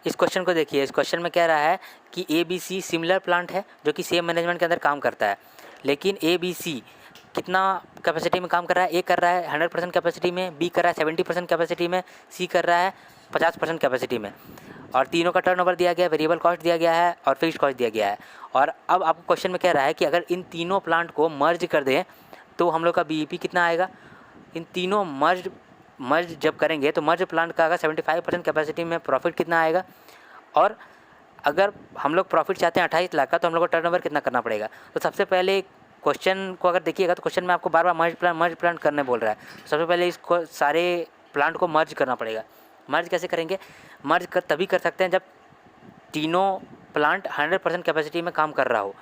इस क्वेश्चन को देखिए, इस क्वेश्चन में कह रहा है कि A B C similar plant है जो कि सेम मैनेजमेंट के अंदर काम करता है, लेकिन ए बी सी कितना कैपेसिटी में काम कर रहा है। ए कर रहा है 100% कैपेसिटी में, बी कर रहा है 70% कैपेसिटी में, सी कर रहा है 50% कैपेसिटी में, और तीनों का टर्नओवर दिया गया है, वेरिएबल कॉस्ट दिया गया है और फिक्स्ड कॉस्ट दिया गया है। और अब आपको क्वेश्चन में कह रहा है कि अगर इन तीनों प्लांट को मर्ज कर दें तो हम लोग का बीईपी कितना आएगा। इन तीनों मर्ज जब करेंगे तो मर्ज प्लांट का अगर 75% कैपेसिटी में प्रॉफिट कितना आएगा, और अगर हम लोग प्रॉफिट चाहते हैं 28 लाख का तो हम लोग को टर्नओवर कितना करना पड़ेगा। तो सबसे पहले क्वेश्चन को अगर देखिएगा तो क्वेश्चन में आपको बार बार मर्ज प्लांट करने बोल रहा है। सबसे पहले इसको सारे प्लांट को मर्ज करना पड़ेगा। मर्ज कैसे करेंगे, तभी कर सकते हैं जब तीनों प्लांट 100% कैपेसिटी में काम कर रहा हो।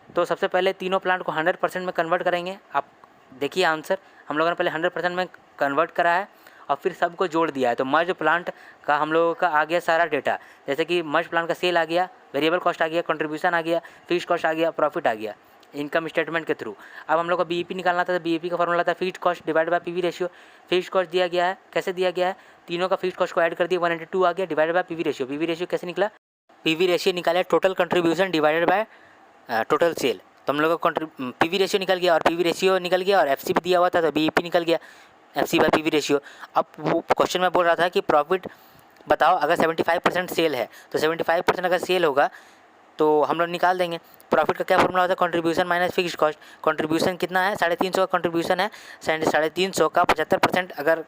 तो सबसे पहले तीनों प्लांट को 100% में कन्वर्ट करेंगे। आप देखिए आंसर, हम लोगों ने पहले 100% में कन्वर्ट करा है और फिर सबको जोड़ दिया है। तो मर्ज प्लांट का हम लोगों का आ गया सारा डेटा, जैसे कि मर्ज प्लांट का सेल आ गया, वेरिएबल कॉस्ट आ गया, कंट्रीब्यूशन आ गया, फिक्स्ड कॉस्ट आ गया, प्रॉफिट आ गया इनकम स्टेटमेंट के थ्रू। अब हम लोग को बीईपी निकालना था, तो बीईपी का फॉर्मूला था fixed cost divide by PV ratio. Fixed cost दिया गया है, कैसे दिया गया है, तीनों का फिक्स्ड कॉस्ट को ऐड कर दिया, 182 आ गया, divide by PV ratio. PV ratio कैसे निकला, पीवी रेशियो निकाला total contribution divided by total sale. तो हम लोग का पीवी रेशियो निकल गया और पीवी रेशियो निकल गया और एफसी भी दिया हुआ था तो बीईपी निकल गया, एफसी बाय पीवी रेशियो। अब वो क्वेश्चन में बोल रहा था कि प्रॉफिट बताओ, अगर 75% सेल है तो 75% अगर सेल होगा तो हम लोग निकाल देंगे। प्रॉफिट का क्या फॉर्मूला होता है, contribution minus fixed cost. Contribution कितना है, 350 का कंट्रीब्यूशन है, 350 का 75% अगर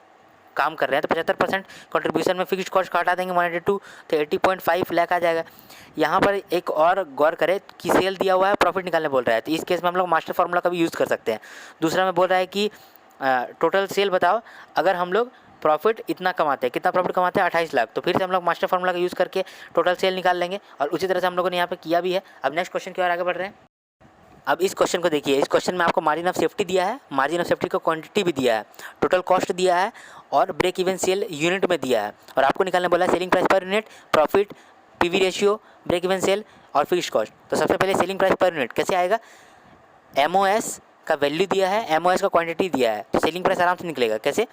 काम कर रहे हैं तो 75% कंट्रीब्यूशन में फिक्स्ड कॉस्ट का हटा देंगे 182, तो 80.5 लाख आ जाएगा। यहाँ पर एक और गौर करें कि सेल दिया हुआ है, प्रॉफिट निकालने बोल रहा है, तो इस केस में हम लोग मास्टर फार्मूला का भी यूज़ कर सकते हैं। दूसरा में बोल रहा है कि टोटल सेल बताओ, अगर हम लोग प्रॉफिट इतना कमाते हैं, कितना प्रॉफिट कमाते हैं 28 लाख, तो फिर से हम लोग मास्टर फार्मूला का यूज़ करके टोटल सेल निकाल लेंगे और उसी तरह से हम लोगों ने यहाँ पे किया भी है। अब नेक्स्ट क्वेश्चन की ओर आगे बढ़ रहे हैं। अब इस क्वेश्चन को देखिए, इस क्वेश्चन में आपको मार्जिन ऑफ सेफ्टी दिया है, मार्जिन ऑफ सेफ्टी का क्वांटिटी भी दिया है, टोटल कॉस्ट दिया है और ब्रेक इवन सेल यूनिट में दिया है, और आपको निकालने बोला है selling price per unit, profit, PV ratio, break even sale और फिक्स्ड कॉस्ट। तो सबसे पहले सेलिंग प्राइस पर यूनिट कैसे आएगा, एमओएस का वैल्यू दिया है, एमओएस का क्वांटिटी दिया है, तो सेलिंग प्राइस आराम से निकलेगा। कैसे,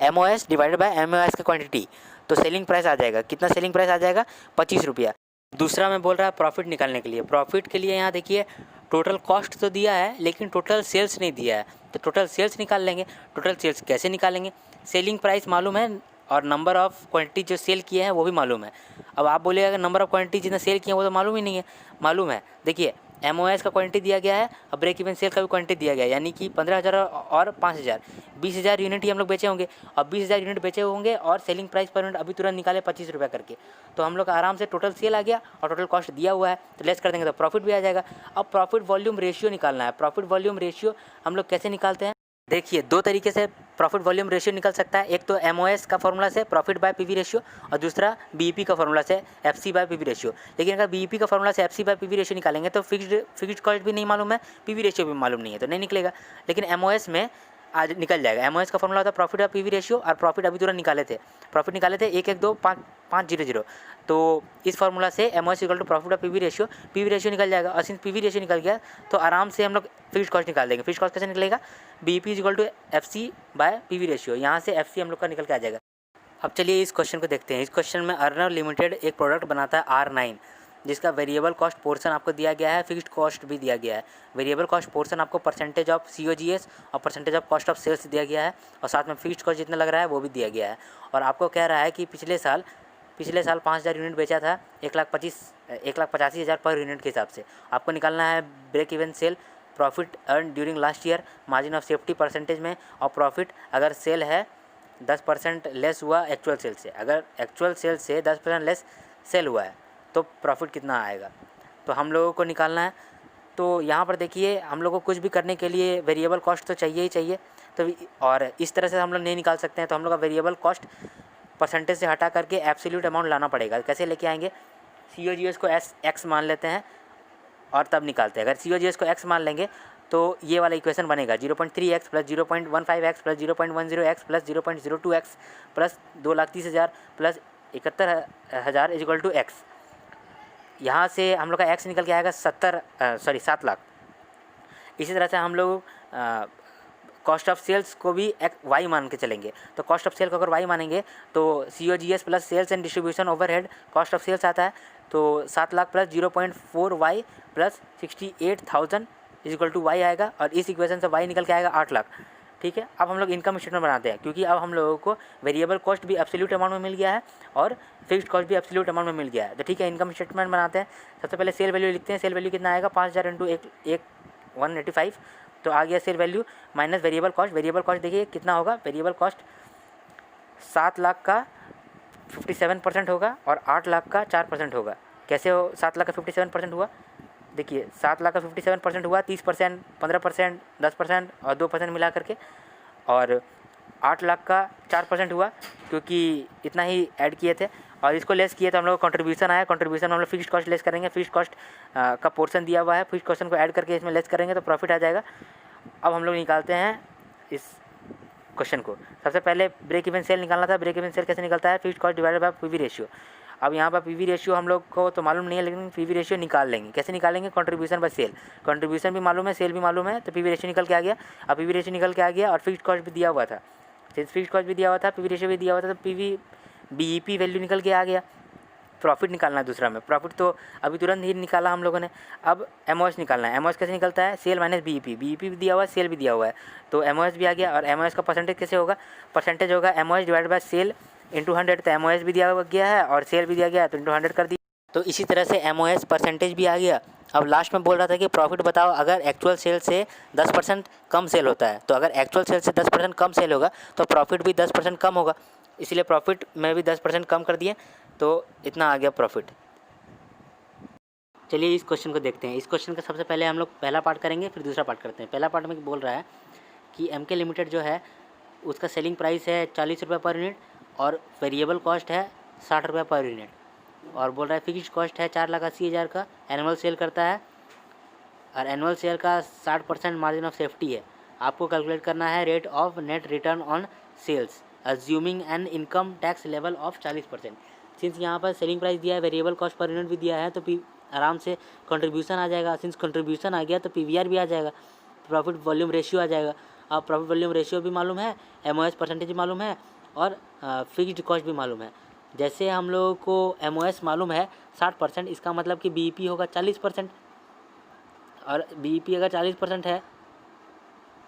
एमओएस डिवाइडेड बाय एमओएस का क्वांटिटी, तो सेलिंग प्राइस आ जाएगा, कितना सेलिंग प्राइस आ जाएगा, 25 रुपया। दूसरा में बोल रहा है प्रॉफिट निकालने के लिए, प्रॉफिट के लिए यहाँ देखिए टोटल कॉस्ट तो दिया है लेकिन टोटल सेल्स नहीं दिया है, तो टोटल सेल्स निकाल लेंगे। टोटल सेल्स कैसे निकालेंगे, सेलिंग प्राइस मालूम है और नंबर ऑफ़ क्वांटिटी जो सेल किए हैं वो भी मालूम है। अब आप बोलिएगा कि नंबर ऑफ़ क्वांटिटी जितना सेल किए हैं वो तो मालूम ही नहीं है, मालूम है। देखिए एमओएस का क्वांटिटी दिया गया है और ब्रेक इवन सेल का भी क्वांटिटी दिया गया है, यानी कि 15,000 और 5,000, 20,000 यूनिट ही हम लोग बेचे होंगे और 20,000 यूनिट बेचे होंगे और सेलिंग प्राइस पर यूनिट अभी तुरंत निकाले 25 रुपये करके, तो हम लोग आराम से टोटल सेल आ गया और टोटल कॉस्ट दिया हुआ है तो लेस कर देंगे तो प्रॉफिट भी आ जाएगा। अब प्रॉफिट वॉल्यूम रेशियो निकालना है। प्रॉफिट वॉल्यूम रेशियो हम लोग कैसे निकालते हैं, देखिए दो तरीके से प्रॉफिट वॉल्यूम रेशियो निकल सकता है, एक तो एमओएस का फॉर्मूला से प्रॉफिट बाय पीवी रेशियो और दूसरा बीईपी का फॉर्मूला से एफसी बाय पीवी रेशियो। लेकिन अगर बीईपी का फॉर्मूला से एफसी बाय पीवी रेशियो निकालेंगे तो फिक्स्ड कॉस्ट भी नहीं मालूम है, पीवी रेशियो भी मालूम नहीं है, तो नहीं निकलेगा। लेकिन एमओएस में आज निकल जाएगा। एमओएस का फॉर्मूला होता है प्रॉफिट बाय पीवी रेशियो, और प्रॉफिट अभी तुरंत निकाले थे, प्रॉफिट निकाले थे 112,500, तो इस फार्मूला से MOS equal to profit by PV ratio निकल जाएगा। और सिंस पीवी रेशियो निकल गया तो आराम से हम लोग फिक्स्ड कॉस्ट निकाल देंगे। फिक्स्ड कॉस्ट कैसे निकलेगा, BEP equal to FC by PV ratio, यहाँ से एफसी हम लोग का निकल के आ जाएगा। अब चलिए इस क्वेश्चन को देखते हैं। इस क्वेश्चन में अर्नर लिमिटेड एक प्रोडक्ट बनाता है R9, जिसका वेरिएबल कॉस्ट पोर्शन आपको दिया गया है, फिक्स्ड कॉस्ट भी दिया गया है। वेरिएबल कॉस्ट पोर्शन आपको परसेंटेज ऑफ COGS और percentage of cost of sales दिया गया है, और साथ में फिक्स्ड कॉस्ट जितना लग रहा है वो भी दिया गया है। और आपको कह रहा है कि पिछले साल 5,000 यूनिट बेचा था, 1,85,000 पर यूनिट के हिसाब से। आपको निकालना है break even sale, profit earn during last year, margin of safety percentage में, और प्रॉफिट अगर सेल है 10% लेस हुआ एक्चुअल सेल से, अगर एक्चुअल सेल से 10% लेस सेल हुआ है तो प्रॉफिट कितना आएगा, तो हम लोगों को निकालना है। तो यहाँ पर देखिए हम लोग को कुछ भी करने के लिए वेरिएबल कॉस्ट तो चाहिए ही चाहिए, तो और इस तरह से हम लोग नहीं निकाल सकते हैं, तो हम लोग का वेरिएबल कॉस्ट परसेंटेज से हटा करके एब्सोल्यूट अमाउंट लाना पड़ेगा। कैसे लेके आएंगे, COGS को x मान लेते हैं और तब निकालते हैं। अगर COGS को x मान लेंगे तो ये वाला इक्वेशन बनेगा 0.3x plus 0.15x plus 0.10x plus 0.02x plus 2,30,000 plus 71,000 is equal to x। यहाँ से हम लोग का x निकल के आएगा 7 लाख। इसी तरह से हम लोग कॉस्ट ऑफ सेल्स को भी वाई मान के चलेंगे। तो कॉस्ट ऑफ सेल को अगर वाई मानेंगे तो COGS plus sales and distribution overhead cost of sales आता है। तो 7 lakh plus 0.4 Y plus 68,000 is equal to Y आएगा, और इस इक्वेशन से वाई निकल के आएगा 8 लाख। ठीक है, अब हम लोग इनकम स्टेटमेंट बनाते हैं, क्योंकि अब हम लोगों को वेरिएबल कॉस्ट भी एब्सोल्यूट अमाउंट में मिल गया है और फिक्स्ड कॉस्ट भी एब्सोल्यूट अमाउंट में मिल गया है। तो ठीक है, इनकम स्टेटमेंट बनाते हैं। सबसे पहले सेल वैल्यू लिखते हैं। सेल वैल्यू कितना आएगा, 5000 इंटू 185, तो आ गया sale value minus variable cost. Variable cost देखिए कितना होगा, वेरिएबल कॉस्ट 7 लाख का 57% होगा और 8 लाख का 4% होगा। कैसे हो 7 लाख का 57% हुआ, देखिए 7 लाख का 57% हुआ, 30%, 15%, 10% और 2% मिला करके, और 8 लाख का 4% हुआ क्योंकि इतना ही ऐड किए थे, और इसको लेस किए तो हम लोग कंट्रीब्यूशन आया। कंट्रीब्यूशन में हम लोग फिक्स्ड कॉस्ट लेस करेंगे, फिक्स्ड कॉस्ट का पोर्शन दिया हुआ है, फिक्स्ड कॉस्ट को ऐड करके इसमें लेस करेंगे तो प्रॉफिट आ जाएगा। अब हम लोग निकालते हैं इस क्वेश्चन को। सबसे पहले ब्रेक इवन सेल निकालना था। ब्रेक इवन सेल कैसे निकलता है, fixed cost divided by PV ratio. अब यहाँ पर पीवी रेशियो हम लोग को तो मालूम नहीं है, लेकिन पीवी रेशियो निकाल लेंगे। कैसे निकालेंगे, कंट्रीब्यूशन बाय सेल। कंट्रीब्यूशन भी मालूम है, सेल भी मालूम है, तो पीवी रेशियो निकल के आ गया। अब पीवी रेशियो निकल के आ गया और फिक्स्ड कॉस्ट भी दिया हुआ था, फिक्स्ड कॉस्ट भी दिया हुआ था, पीवी रेशियो भी दिया हुआ था, तो बीईपी वैल्यू निकल के आ गया। प्रॉफिट निकालना है दूसरा में, प्रॉफिट तो अभी तुरंत ही निकाला हम लोगों ने। अब एमओएस निकालना है। एमओएस कैसे निकलता है, सेल माइनस बीईपी। बीईपी भी दिया हुआ है, सेल भी दिया हुआ है, तो एमओएस भी आ गया। और एमओएस का परसेंटेज कैसे होगा, परसेंटेज होगा MOS divide by sale into 100। तो एमओएस भी दिया गया है और सेल भी दिया गया है, तो इंटू 100 कर दिया। तो इसी तरह से एमओएस परसेंटेज भी आ गया। अब लास्ट में बोल रहा था कि प्रॉफिट बताओ अगर एक्चुअल सेल से 10% कम सेल होता है। तो अगर एक्चुअल सेल से 10% कम सेल होगा तो प्रॉफिट भी 10% कम होगा, इसलिए प्रॉफिट में भी 10% कम कर दिए, तो इतना आ गया प्रॉफिट। चलिए इस क्वेश्चन को देखते हैं। इस क्वेश्चन का सबसे पहले हम लोग पहला पार्ट करेंगे, फिर दूसरा पार्ट करते हैं। पहला पार्ट में बोल रहा है कि एमके लिमिटेड जो है उसका सेलिंग प्राइस है 40 रुपये पर यूनिट और वेरिएबल कॉस्ट है 60 रुपये पर यूनिट, और बोल रहा है फिक्स्ड कॉस्ट है 4,80,000 का, एनुअल सेल करता है और एनुअल सेल का 60% मार्जिन ऑफ सेफ्टी है। आपको कैलकुलेट करना है rate of net return on sales assuming an income tax level of 40%। Since यहाँ पर सेलिंग प्राइस दिया है, वेरिएबल कॉस्ट पर यूनिट भी दिया है, तो आराम से कंट्रीब्यूशन आ जाएगा। सिंस कंट्रीब्यूशन आ गया तो पीवीआर भी आ जाएगा, प्रॉफिट वॉल्यूम रेशियो आ जाएगा। अब प्रॉफिट वॉल्यूम रेशियो भी मालूम है, एमओएस परसेंटेज भी मालूम है और फिक्स्ड कॉस्ट भी मालूम है। जैसे हम लोगों को एमओएस मालूम है 60%, इसका मतलब कि बीईपी होगा 40%, और बीईपी अगर 40% है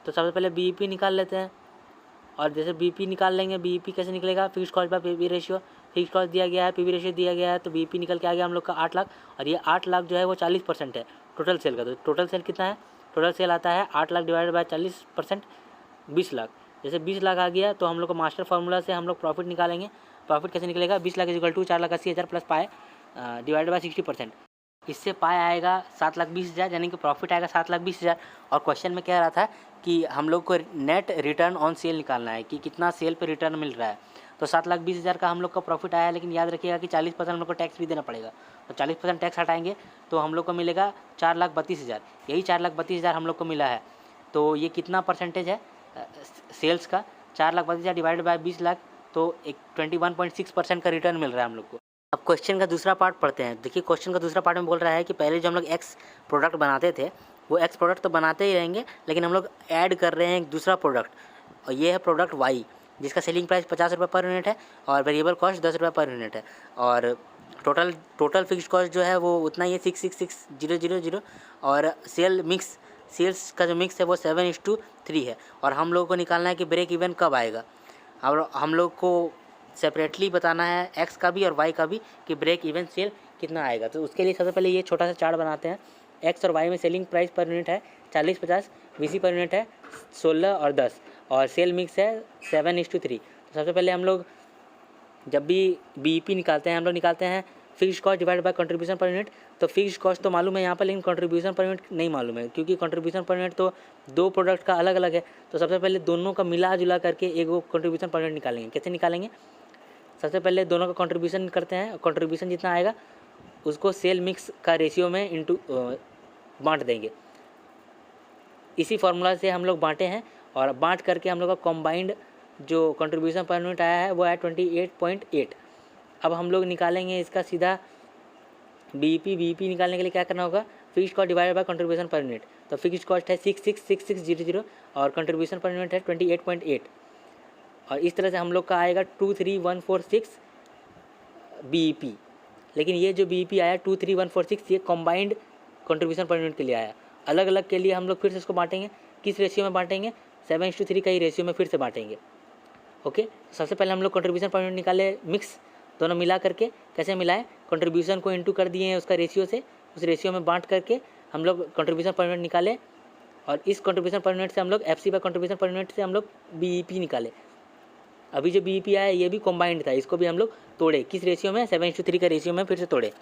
तो सबसे पहले बीईपी निकाल लेते हैं। और जैसे बीईपी निकाल लेंगे, बीईपी कैसे निकलेगा, fixed cost by PV ratio. Fixed cost दिया गया है, पीवी रेशियो दिया गया है, तो बीईपी निकल के आ गया हम लोग का 8 लाख, और ये 8 लाख जो है वो 40% है टोटल सेल का। तो टोटल सेल कितना है, टोटल सेल आता है 8 लाख डिवाइडेड बाय 40%, 20 लाख। जैसे 20 लाख आ गया तो हम लोग को मास्टर फार्मूला से हम लोग प्रॉफिट निकालेंगे। प्रॉफिट कैसे निकलेगा, 20 लाख इक्वल टू 4,80,000 प्लस पाए डिवाइडेड बाय 60%। इससे पाए आएगा 7,20,000, यानी कि प्रॉफिट आएगा 7,20,000। और क्वेश्चन में कह रहा था कि हम लोग को नेट रिटर्न ऑन सेल निकालना है कि कितना सेल पे रिटर्न मिल रहा है। तो 7,20,000 का हम लोग का प्रॉफिट आया है, लेकिन याद रखिएगा कि 40% हम लोग को टैक्स भी देना पड़ेगा। तो 40% टैक्स हटाएंगे तो हम लोग को मिलेगा 4,32,000। यही 4,32,000 हम लोग को मिला है। तो ये कितना परसेंटेज है सेल्स का, 4,32,000 डिवाइड बाय 20 लाख, तो एक 21.6% का रिटर्न मिल रहा है हम लोग को। अब क्वेश्चन का दूसरा पार्ट पढ़ते हैं। देखिए क्वेश्चन का दूसरा पार्ट में बोल रहा है कि पहले जो हम लोग एक्स प्रोडक्ट बनाते थे वो एक्स प्रोडक्ट तो बनाते ही रहेंगे, लेकिन हम लोग ऐड कर रहे हैं एक दूसरा प्रोडक्ट, और ये है प्रोडक्ट वाई, जिसका सेलिंग प्राइस 50 रुपये पर यूनिट है और वेरिएबल कॉस्ट 10 रुपये पर यूनिट है, और टोटल फिक्स्ड कॉस्ट जो है वो उतना ही है 666,000, और सेल्स का जो मिक्स है वो 7:3 है। और हम लोगों को निकालना है कि ब्रेक इवन कब आएगा। और हम लोग को सेपरेटली बताना है एक्स का भी और वाई का भी कि ब्रेक इवन सेल कितना आएगा। तो उसके लिए सबसे पहले ये छोटा सा चार्ट बनाते हैं। एक्स और वाई में सेलिंग प्राइस पर यूनिट है 40-50, वीसी पर यूनिट है 16 और 10, और सेल मिक्स है 7:3। तो सबसे पहले हम लोग जब भी बीईपी निकालते हैं हम लोग निकालते हैं fixed cost divide by contribution per unit. तो फिक्स्ड कॉस्ट तो मालूम है यहाँ पर, लेकिन कंट्रीब्यूशन पर यूनिट नहीं मालूम है, क्योंकि कंट्रीब्यूशन पर यूनिट तो दो प्रोडक्ट का अलग अलग है। तो सबसे पहले दोनों का मिला जुला करके एक वो कंट्रीब्यूशन पर यूनिट निकालेंगे। कैसे निकालेंगे, सबसे पहले दोनों का कंट्रीब्यूशन करते हैं, कंट्रीब्यूशन जितना आएगा उसको सेल मिक्स का रेशियो में इंटू बांट देंगे। इसी फार्मूला से हम लोग बांटे हैं, और बांट करके हम लोग का कॉम्बाइंड जो कंट्रीब्यूशन पर यूनिट आया है वो है 28.8। अब हम लोग निकालेंगे इसका सीधा बीईपी निकालने के लिए क्या करना होगा, fixed cost divided by contribution per unit. तो फिक्स्ड कॉस्ट है 666600 और कंट्रीब्यूशन पर यूनिट है 28.8 और इस तरह से हम लोग का आएगा 23146 बीईपी। लेकिन ये जो बीईपी आया 23146 ये कॉम्बाइंड कंट्रीब्यूशन पर यूनिट के लिए आया। अलग अलग के लिए हम लोग फिर से इसको बांटेंगे। किस रेशियो में बांटेंगे? 7:3 का ही रेशियो में फिर से बांटेंगे। ओके, सबसे पहले हम लोग कंट्रीब्यूशन पर यूनिट निकाले मिक्स, दोनों मिला करके। कैसे मिलाएं? कंट्रीब्यूशन को इंटू कर दिए हैं उसका रेशियो से, उस रेशियो में बांट करके हम लोग कंट्रीब्यूशन पर यूनिट निकाले और इस कंट्रीब्यूशन पर यूनिट से हम लोग FC by contribution per unit से हम लोग बीईपी निकाले। अभी जो बीईपी आया ये भी कॉम्बाइंड था, इसको भी हम लोग तोड़े। किस रेशियो में? 7:3 का रेशियो में फिर से तोड़े।